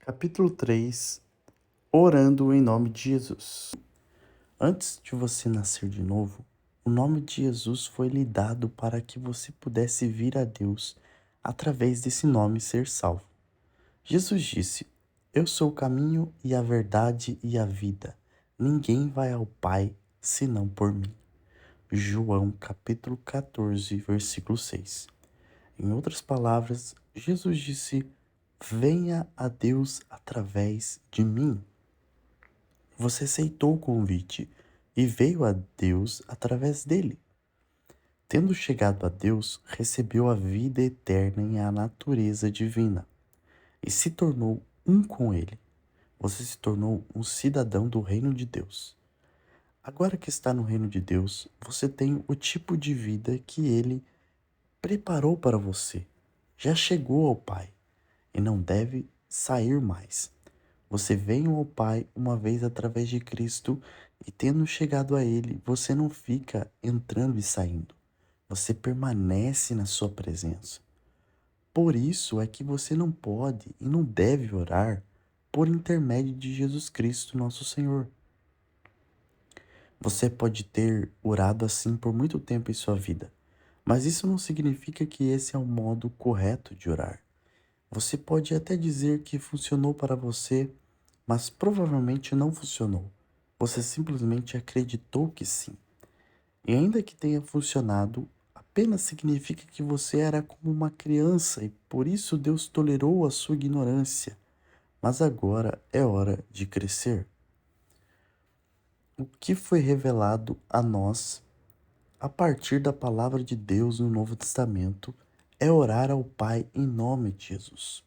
Capítulo 3. Orando em nome de Jesus. Antes de você nascer de novo, o nome de Jesus foi lhe dado para que você pudesse vir a Deus através desse nome ser salvo. Jesus disse: Eu sou o caminho e a verdade e a vida. Ninguém vai ao Pai senão por mim. João capítulo 14, versículo 6. Em outras palavras, Jesus disse: Venha a Deus através de mim. Você aceitou o convite e veio a Deus através dele. Tendo chegado a Deus, recebeu a vida eterna e a natureza divina e se tornou um com ele. Você se tornou um cidadão do reino de Deus. Agora que está no reino de Deus, você tem o tipo de vida que ele preparou para você. Já chegou ao Pai e não deve sair mais. Você veio ao Pai uma vez através de Cristo e, tendo chegado a Ele, você não fica entrando e saindo. Você permanece na sua presença. Por isso é que você não pode e não deve orar por intermédio de Jesus Cristo, nosso Senhor. Você pode ter orado assim por muito tempo em sua vida, mas isso não significa que esse é o modo correto de orar. Você pode até dizer que funcionou para você, mas provavelmente não funcionou. Você simplesmente acreditou que sim. E ainda que tenha funcionado, apenas significa que você era como uma criança e por isso Deus tolerou a sua ignorância. Mas agora é hora de crescer. O que foi revelado a nós a partir da palavra de Deus no Novo Testamento é orar ao Pai em nome de Jesus.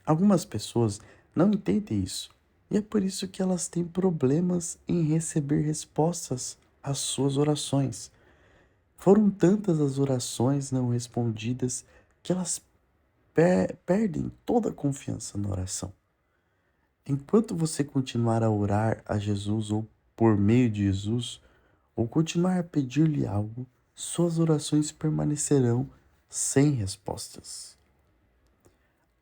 Algumas pessoas não entendem isso, e é por isso que elas têm problemas em receber respostas às suas orações. Foram tantas as orações não respondidas que elas perdem toda a confiança na oração. Enquanto você continuar a orar a Jesus ou por meio de Jesus, ou continuar a pedir-lhe algo, suas orações permanecerão sem respostas.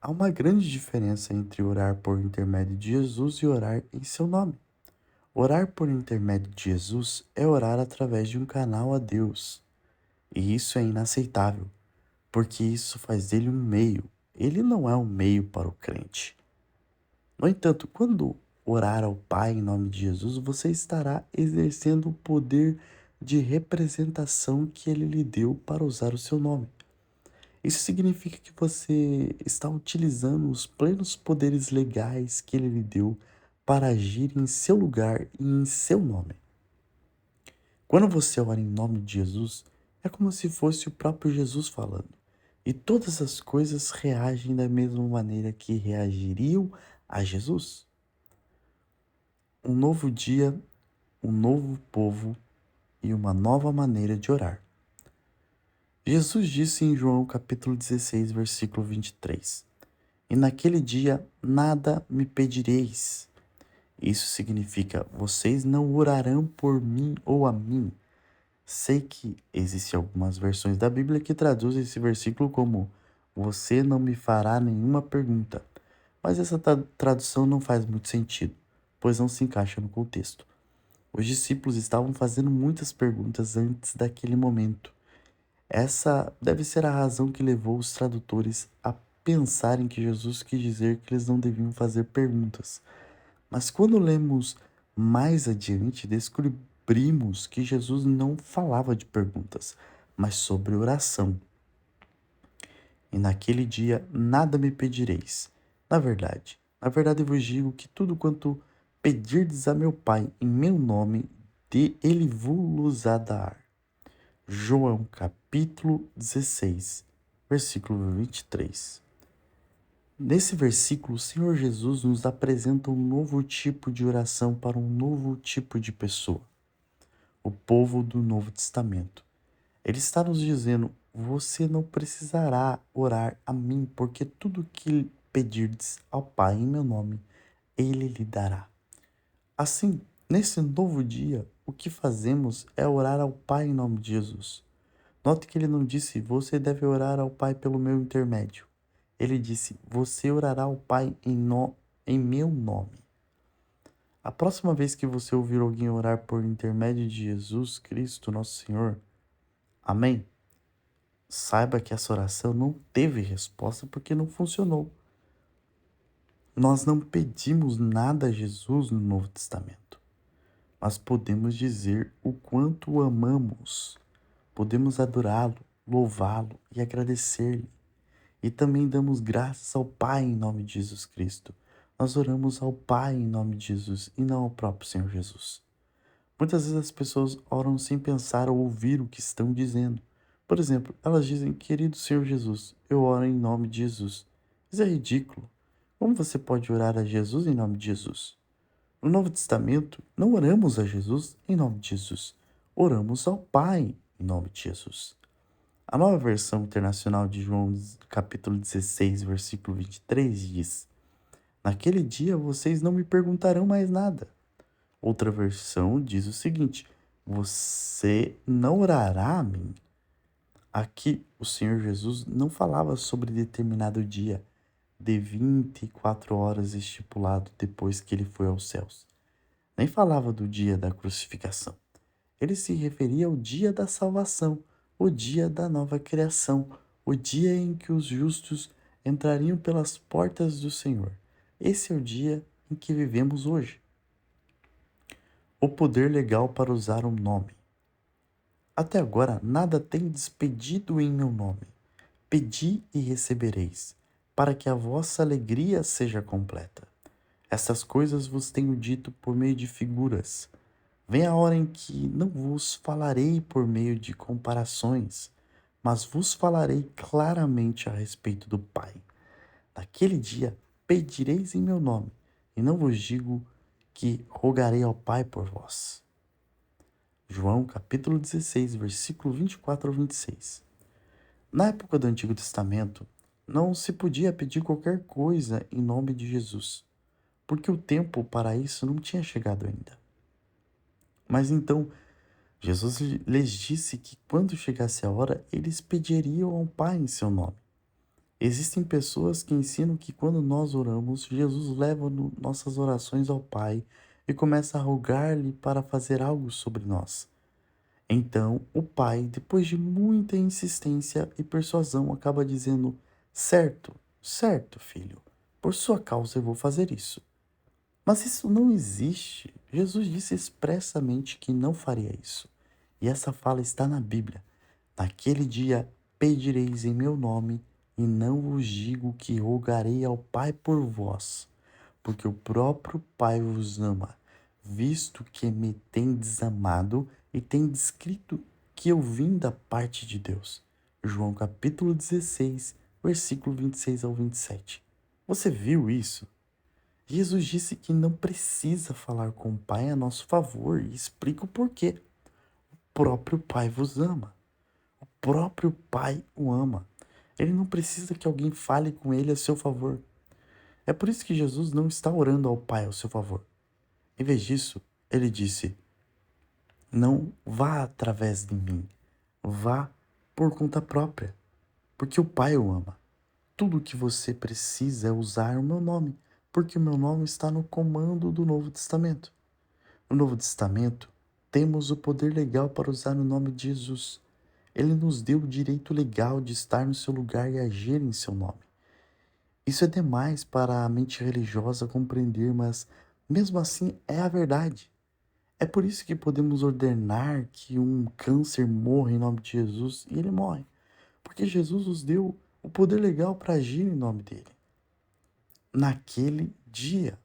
Há uma grande diferença entre orar por intermédio de Jesus e orar em seu nome. Orar por intermédio de Jesus é orar através de um canal a Deus. E isso é inaceitável, porque isso faz dele um meio. Ele não é um meio para o crente. No entanto, quando orar ao Pai em nome de Jesus, você estará exercendo o poder de representação que ele lhe deu para usar o seu nome. Isso significa que você está utilizando os plenos poderes legais que ele lhe deu para agir em seu lugar e em seu nome. Quando você ora em nome de Jesus, é como se fosse o próprio Jesus falando. E todas as coisas reagem da mesma maneira que reagiriam a Jesus. Um novo dia, um novo povo e uma nova maneira de orar. Jesus disse em João capítulo 16, versículo 23: E naquele dia nada me pedireis. Isso significa, vocês não orarão por mim ou a mim. Sei que existem algumas versões da Bíblia que traduzem esse versículo como você não me fará nenhuma pergunta, mas essa tradução não faz muito sentido, pois não se encaixa no contexto. Os discípulos estavam fazendo muitas perguntas antes daquele momento. Essa deve ser a razão que levou os tradutores a pensarem que Jesus quis dizer que eles não deviam fazer perguntas. Mas quando lemos mais adiante, descobrimos que Jesus não falava de perguntas, mas sobre oração. E naquele dia nada me pedireis. Na verdade eu vos digo que tudo quanto pedirdes a meu Pai em meu nome, ele vos-á dar. João capítulo 16, versículo 23. Nesse versículo, o Senhor Jesus nos apresenta um novo tipo de oração para um novo tipo de pessoa, o povo do Novo Testamento. Ele está nos dizendo: você não precisará orar a mim, porque tudo que pedirdes ao Pai em meu nome, ele lhe dará. Assim, nesse novo dia, o que fazemos é orar ao Pai em nome de Jesus. Note que ele não disse: você deve orar ao Pai pelo meu intermédio. Ele disse: você orará ao Pai em meu nome. A próxima vez que você ouvir alguém orar por intermédio de Jesus Cristo, nosso Senhor, amém? Saiba que essa oração não teve resposta porque não funcionou. Nós não pedimos nada a Jesus no Novo Testamento, mas podemos dizer o quanto o amamos. Podemos adorá-lo, louvá-lo e agradecer-lhe. E também damos graças ao Pai em nome de Jesus Cristo. Nós oramos ao Pai em nome de Jesus e não ao próprio Senhor Jesus. Muitas vezes as pessoas oram sem pensar ou ouvir o que estão dizendo. Por exemplo, elas dizem: querido Senhor Jesus, eu oro em nome de Jesus. Isso é ridículo. Como você pode orar a Jesus em nome de Jesus? No Novo Testamento, não oramos a Jesus em nome de Jesus. Oramos ao Pai em nome de Jesus. A nova versão internacional de João, capítulo 16, versículo 23, diz: naquele dia vocês não me perguntarão mais nada. Outra versão diz o seguinte: você não orará a mim. Aqui, o Senhor Jesus não falava sobre determinado dia de 24 horas estipulado depois que ele foi aos céus. Nem falava do dia da crucificação. Ele se referia ao dia da salvação, o dia da nova criação, o dia em que os justos entrariam pelas portas do Senhor. Esse é o dia em que vivemos hoje. O poder legal para usar um nome. Até agora nada tem despedido em meu nome. Pedi e recebereis, para que a vossa alegria seja completa. Estas coisas vos tenho dito por meio de figuras. Vem a hora em que não vos falarei por meio de comparações, mas vos falarei claramente a respeito do Pai. Naquele dia pedireis em meu nome, e não vos digo que rogarei ao Pai por vós. João capítulo 16, versículo 24 ao 26. Na época do Antigo Testamento, não se podia pedir qualquer coisa em nome de Jesus, porque o tempo para isso não tinha chegado ainda. Mas então, Jesus lhes disse que quando chegasse a hora, eles pediriam ao Pai em seu nome. Existem pessoas que ensinam que quando nós oramos, Jesus leva nossas orações ao Pai e começa a rogar-lhe para fazer algo sobre nós. Então, o pai, depois de muita insistência e persuasão, acaba dizendo: certo, certo, filho, por sua causa eu vou fazer isso. Mas isso não existe. Jesus disse expressamente que não faria isso. E essa fala está na Bíblia. Naquele dia pedireis em meu nome, e não vos digo que rogarei ao Pai por vós, porque o próprio Pai vos ama, visto que me tendes amado e tendes escrito que eu vim da parte de Deus. João capítulo 16, versículo 26 ao 27. Você viu isso? Jesus disse que não precisa falar com o Pai a nosso favor e explica o porquê. O próprio Pai vos ama. O próprio Pai o ama. Ele não precisa que alguém fale com ele a seu favor. É por isso que Jesus não está orando ao Pai ao seu favor. Em vez disso, ele disse: não vá através de mim, vá por conta própria, porque o Pai o ama. Tudo o que você precisa é usar o meu nome, porque o meu nome está no comando do Novo Testamento. No Novo Testamento, temos o poder legal para usar o nome de Jesus. Ele nos deu o direito legal de estar no seu lugar e agir em seu nome. Isso é demais para a mente religiosa compreender, mas mesmo assim é a verdade. É por isso que podemos ordenar que um câncer morra em nome de Jesus e ele morre, porque Jesus nos deu o poder legal para agir em nome dele. Naquele dia,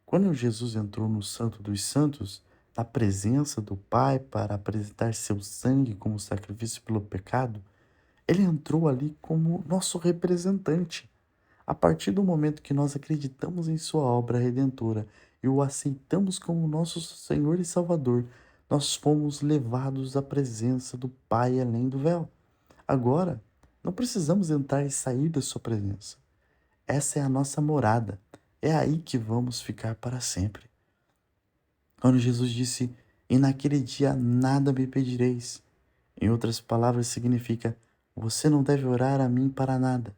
quando Jesus entrou no Santo dos Santos, na presença do Pai para apresentar seu sangue como sacrifício pelo pecado, ele entrou ali como nosso representante. A partir do momento que nós acreditamos em sua obra redentora e o aceitamos como nosso Senhor e Salvador, nós fomos levados à presença do Pai além do véu. Agora, não precisamos entrar e sair da sua presença. Essa é a nossa morada. É aí que vamos ficar para sempre. Quando Jesus disse: "E naquele dia nada me pedireis", em outras palavras, significa: você não deve orar a mim para nada.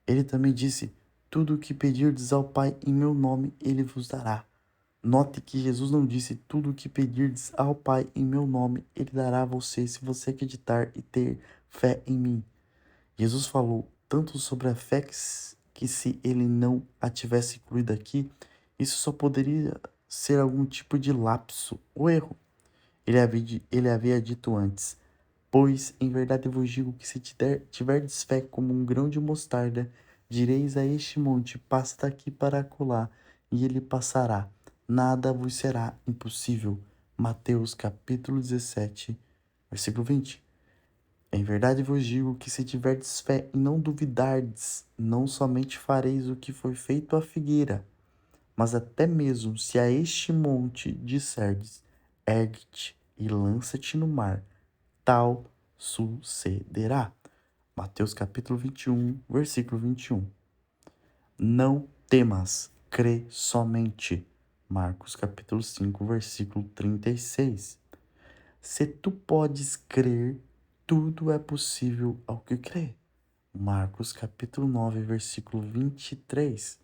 Ele também disse: tudo o que pedirdes ao Pai em meu nome, ele vos dará. Note que Jesus não disse: tudo o que pedirdes ao Pai em meu nome, ele dará a você se você acreditar e ter fé em mim. Jesus falou tanto sobre a fé que se ele não a tivesse incluído aqui, isso só poderia ser algum tipo de lapso ou erro. Ele havia dito antes: pois em verdade eu vos digo que se tiverdes fé como um grão de mostarda, direis a este monte: passa daqui para acolá, e ele passará. Nada vos será impossível. Mateus capítulo 17, versículo 20. Em verdade vos digo que se tiverdes fé e não duvidardes, não somente fareis o que foi feito à figueira, mas até mesmo se a este monte disserdes: ergue-te e lança-te no mar, tal sucederá. Mateus capítulo 21, versículo 21. Não temas, crê somente. Marcos capítulo 5, versículo 36. Se tu podes crer, tudo é possível ao que crê. Marcos capítulo 9, versículo 23.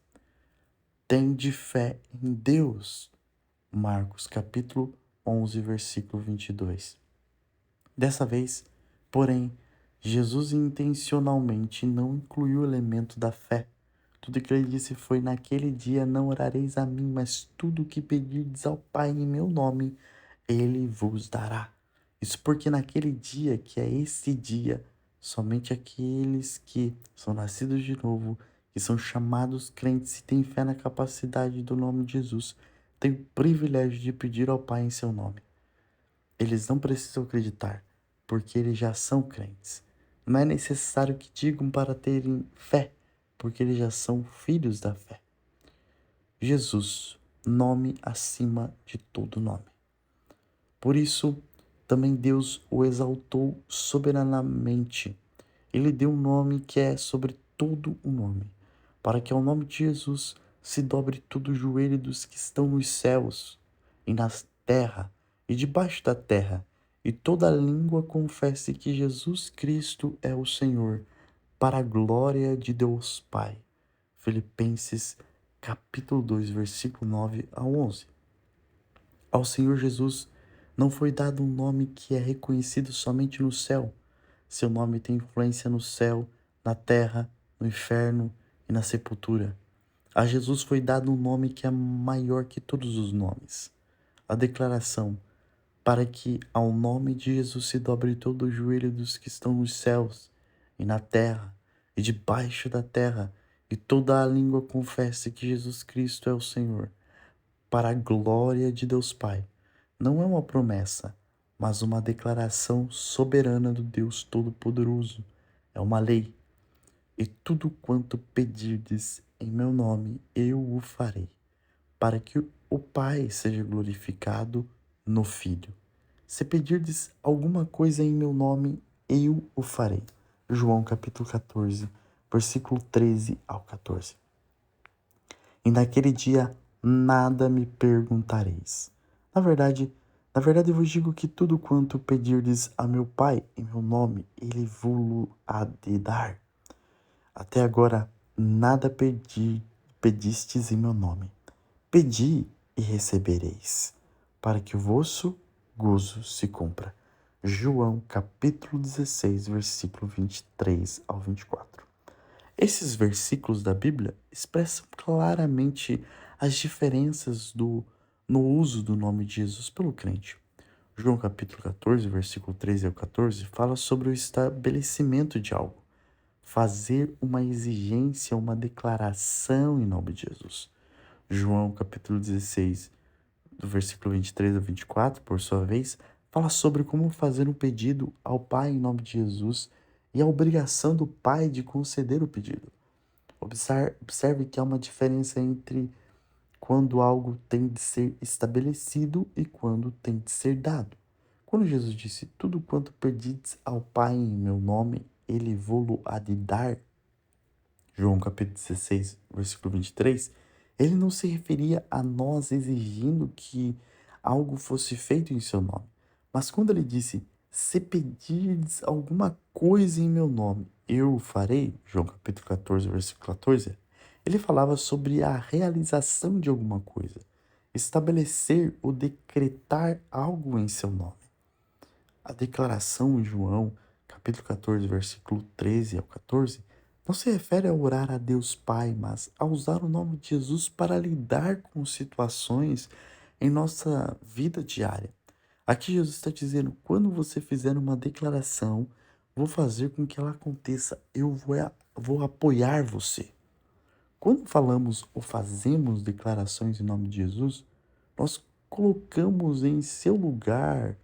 Tende fé em Deus. Marcos capítulo 11, versículo 22. Dessa vez, porém, Jesus intencionalmente não incluiu o elemento da fé. Tudo que ele disse foi: naquele dia não orareis a mim, mas tudo o que pedirdes ao Pai em meu nome, ele vos dará. Isso porque naquele dia, que é esse dia, somente aqueles que são nascidos de novo, que são chamados crentes e têm fé na capacidade do nome de Jesus, têm o privilégio de pedir ao Pai em seu nome. Eles não precisam acreditar, porque eles já são crentes. Não é necessário que digam para terem fé, porque eles já são filhos da fé. Jesus, nome acima de todo nome. Por isso, também Deus o exaltou soberanamente. Ele deu um nome que é sobre todo o nome, para que ao nome de Jesus se dobre todo o joelho dos que estão nos céus e na terra e debaixo da terra, e toda língua confesse que Jesus Cristo é o Senhor, para a glória de Deus Pai. Filipenses capítulo 2, versículo 9 a 11. Ao Senhor Jesus não foi dado um nome que é reconhecido somente no céu. Seu nome tem influência no céu, na terra, no inferno e na sepultura. A Jesus foi dado um nome que é maior que todos os nomes. A declaração: para que ao nome de Jesus se dobre todo o joelho dos que estão nos céus e na terra e debaixo da terra, e toda a língua confesse que Jesus Cristo é o Senhor, para a glória de Deus Pai. Não é uma promessa, mas uma declaração soberana do Deus Todo-Poderoso. É uma lei. E tudo quanto pedirdes em meu nome, eu o farei, para que o Pai seja glorificado no Filho. Se pedirdes alguma coisa em meu nome, eu o farei. João capítulo 14, versículo 13 ao 14. E naquele dia nada me perguntareis. Na verdade eu vos digo que tudo quanto pedirdes a meu Pai em meu nome, ele vos há de dar. Até agora nada pedistes em meu nome. Pedi e recebereis, para que o vosso gozo se cumpra. João capítulo 16, versículo 23 ao 24. Esses versículos da Bíblia expressam claramente as diferenças no uso do nome de Jesus pelo crente. João capítulo 14, versículo 13 ao 14, fala sobre o estabelecimento de algo, fazer uma exigência, uma declaração em nome de Jesus. João capítulo 16, do versículo 23 ao 24, por sua vez, fala sobre como fazer um pedido ao Pai em nome de Jesus e a obrigação do Pai de conceder o pedido. Observe que há uma diferença entre quando algo tem de ser estabelecido e quando tem de ser dado. Quando Jesus disse: tudo quanto pedides ao Pai em meu nome, ele vô-lo há de dar, João capítulo 16, versículo 23, ele não se referia a nós exigindo que algo fosse feito em seu nome. Mas quando ele disse: se pedirdes alguma coisa em meu nome, eu o farei. João capítulo 14, versículo 14. Ele falava sobre a realização de alguma coisa, estabelecer ou decretar algo em seu nome. A declaração em João, capítulo 14, versículo 13 ao 14, não se refere a orar a Deus Pai, mas a usar o nome de Jesus para lidar com situações em nossa vida diária. Aqui Jesus está dizendo: quando você fizer uma declaração, vou fazer com que ela aconteça, vou apoiar você. Quando falamos ou fazemos declarações em nome de Jesus, nós colocamos em seu lugar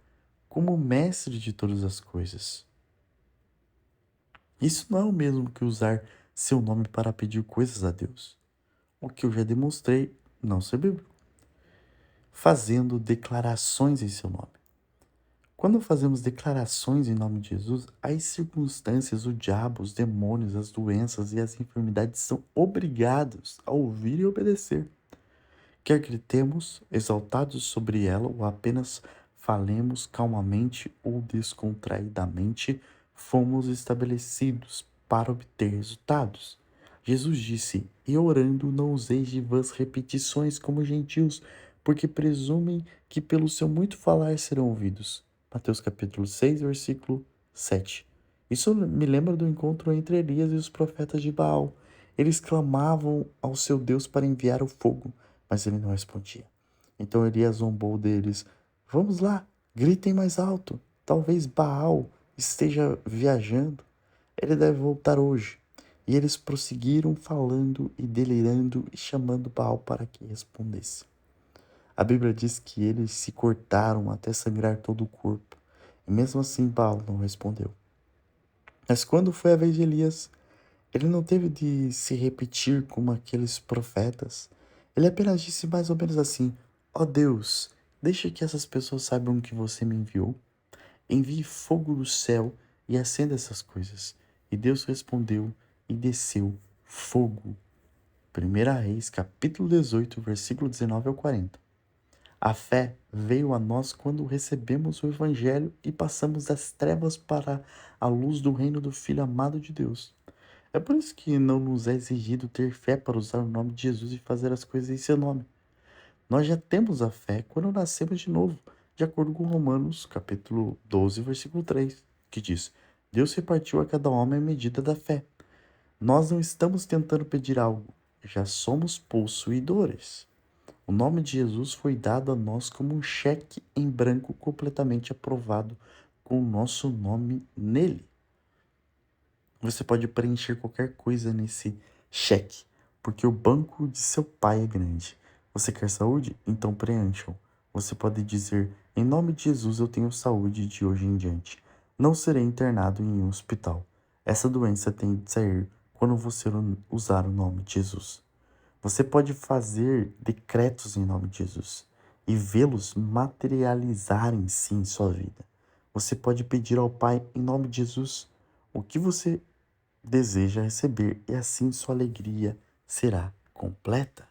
como mestre de todas as coisas. Isso não é o mesmo que usar seu nome para pedir coisas a Deus. O que eu já demonstrei não ser bíblico. Fazendo declarações em seu nome. Quando fazemos declarações em nome de Jesus, as circunstâncias, o diabo, os demônios, as doenças e as enfermidades são obrigados a ouvir e obedecer. Quer gritemos exaltados sobre ela ou apenas falemos calmamente ou descontraidamente, fomos estabelecidos para obter resultados. Jesus disse: E orando não useis de vãs repetições como gentios, porque presumem que pelo seu muito falar serão ouvidos. Mateus capítulo 6, versículo 7. Isso me lembra do encontro entre Elias e os profetas de Baal. Eles clamavam ao seu Deus para enviar o fogo, mas ele não respondia. Então Elias zombou deles: Vamos lá, gritem mais alto. Talvez Baal esteja viajando. Ele deve voltar hoje. E eles prosseguiram falando e delirando e chamando Baal para que respondesse. A Bíblia diz que eles se cortaram até sangrar todo o corpo. E mesmo assim Baal não respondeu. Mas quando foi a vez de Elias, ele não teve de se repetir como aqueles profetas. Ele apenas disse mais ou menos assim: Ó Deus, deixa que essas pessoas saibam que você me enviou. Envie fogo do céu e acenda essas coisas. E Deus respondeu e desceu fogo. 1 Reis, capítulo 18, versículo 19 ao 40. A fé veio a nós quando recebemos o Evangelho e passamos das trevas para a luz do reino do Filho amado de Deus. É por isso que não nos é exigido ter fé para usar o nome de Jesus e fazer as coisas em seu nome. Nós já temos a fé quando nascemos de novo, de acordo com Romanos, capítulo 12, versículo 3, que diz: Deus repartiu a cada homem a medida da fé. Nós não estamos tentando pedir algo, já somos possuidores. O nome de Jesus foi dado a nós como um cheque em branco completamente aprovado com o nosso nome nele. Você pode preencher qualquer coisa nesse cheque, porque o banco de seu pai é grande. Você quer saúde? Então preencha-o. Você pode dizer: Em nome de Jesus eu tenho saúde de hoje em diante. Não serei internado em um hospital. Essa doença tem de sair quando você usar o nome de Jesus. Você pode fazer decretos em nome de Jesus e vê-los materializarem-se em sua vida. Você pode pedir ao Pai em nome de Jesus o que você deseja receber e assim sua alegria será completa.